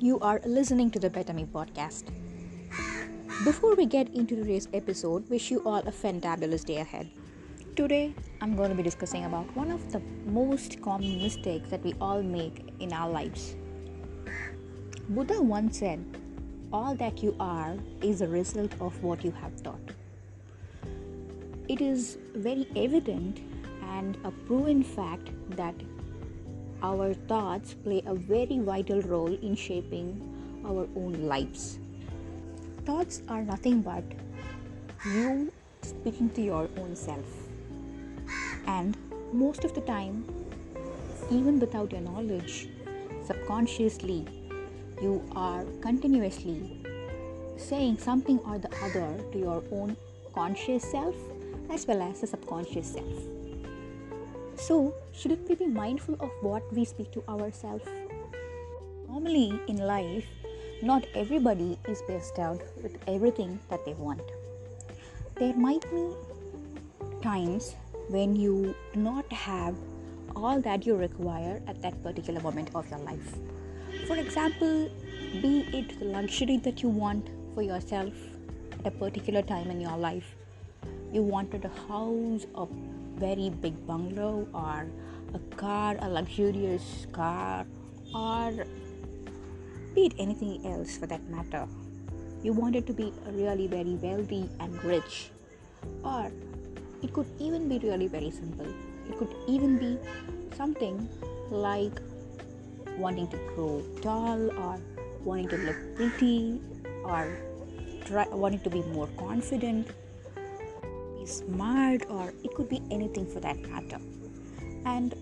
You are listening to the Better Me podcast. Before we get into today's episode, wish you all a fantabulous day ahead. Today, I'm going to be discussing about one of the most common mistakes that we all make in our lives. Buddha once said, "All that you are is a result of what you have thought." It is very evident and a proven fact that our thoughts play a very vital role in shaping our own lives. Thoughts are nothing but you speaking to your own self. And most of the time, even without your knowledge, subconsciously, you are continuously saying something or the other to your own conscious self as well as the subconscious self. So, shouldn't we be mindful of what we speak to ourselves? Normally, in life, not everybody is bestowed with everything that they want. There might be times when you do not have all that you require at that particular moment of your life. For example, be it the luxury that you want for yourself at a particular time in your life. You wanted a house, a very big bungalow, or a car, a luxurious car, or be it anything else for that matter. You wanted to be really very wealthy and rich, or it could even be really very simple. It could even be something like wanting to grow tall, or wanting to look pretty, or wanting to be more confident, be smart, or it could be anything for that matter. And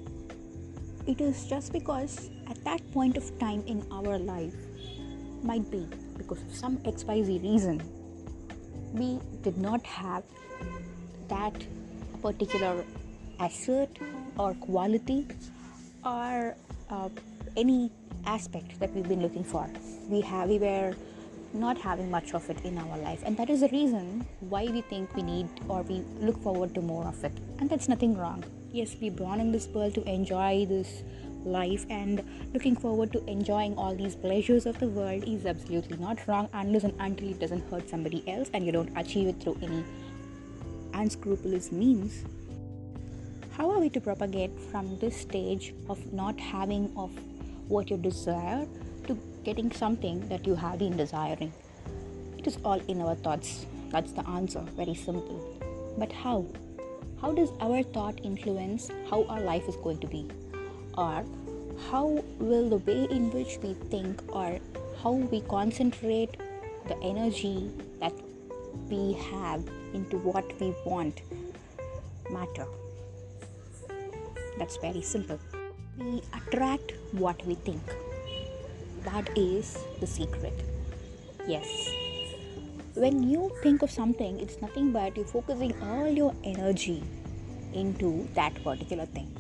it is just because at that point of time in our life, might be because of some XYZ reason, we did not have that particular asset or quality or any aspect that we've been looking for. We were not having much of it in our life, and that is the reason why we think we need or we look forward to more of it. And that's nothing wrong. Yes, we're born in this world to enjoy this life, and looking forward to enjoying all these pleasures of the world is absolutely not wrong, unless and until it doesn't hurt somebody else and you don't achieve it through any unscrupulous means. How are we to propagate from this stage of not having of what you desire to getting something that you have been desiring? It is all in our thoughts. That's the answer. Very simple. But how? How does our thought influence how our life is going to be? Or how will the way in which we think or how we concentrate the energy that we have into what we want matter? That's very simple. We attract what we think. That is the secret. Yes. When you think of something, it's nothing but you focusing all your energy into that particular thing.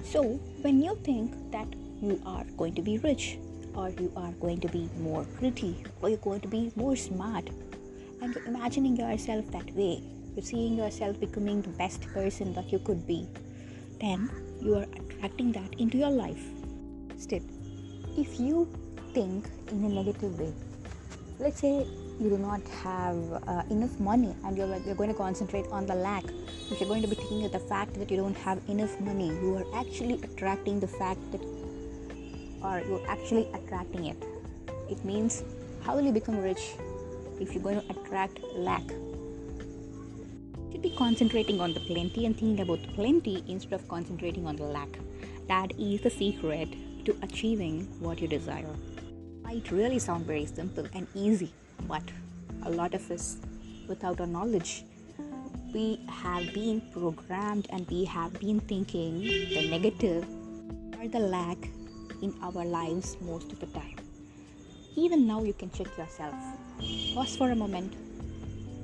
So, when you think that you are going to be rich, or you are going to be more pretty, or you're going to be more smart, and you're imagining yourself that way, you're seeing yourself becoming the best person that you could be, then you are attracting that into your life. Still, if you think in a negative way, let's say you do not have enough money and you're going to concentrate on the lack. If you're going to be thinking of the fact that you don't have enough money, you are actually attracting the fact that, or you're actually attracting it. It means, how will you become rich if you're going to attract lack? You should be concentrating on the plenty and thinking about the plenty instead of concentrating on the lack. That is the secret to achieving what you desire. Might really sound very simple and easy, but a lot of us, without our knowledge, we have been programmed and we have been thinking the negative or the lack in our lives most of the time. Even now, you can check yourself. Pause for a moment.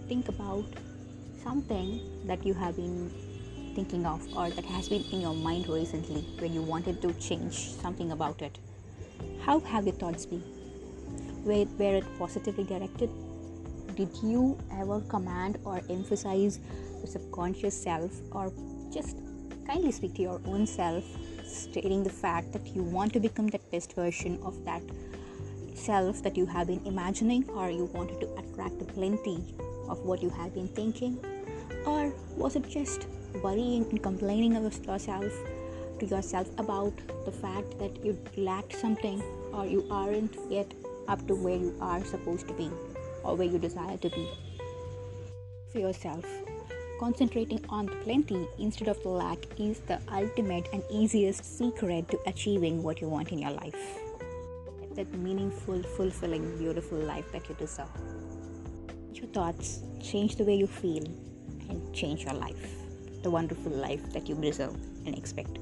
Think about something that you have been thinking of or that has been in your mind recently when you wanted to change something about it. How have your thoughts been? Were it positively directed? Did you ever command or emphasize your subconscious self, or just kindly speak to your own self, stating the fact that you want to become that best version of that self that you have been imagining, or you wanted to attract the plenty of what you have been thinking? Or was it just worrying and complaining of yourself about the fact that you lacked something, or you aren't yet up to where you are supposed to be or where you desire to be? For yourself, concentrating on the plenty instead of the lack is the ultimate and easiest secret to achieving what you want in your life. That meaningful, fulfilling, beautiful life that you deserve. Change your thoughts, change the way you feel, and change your life. The wonderful life that you deserve and expect.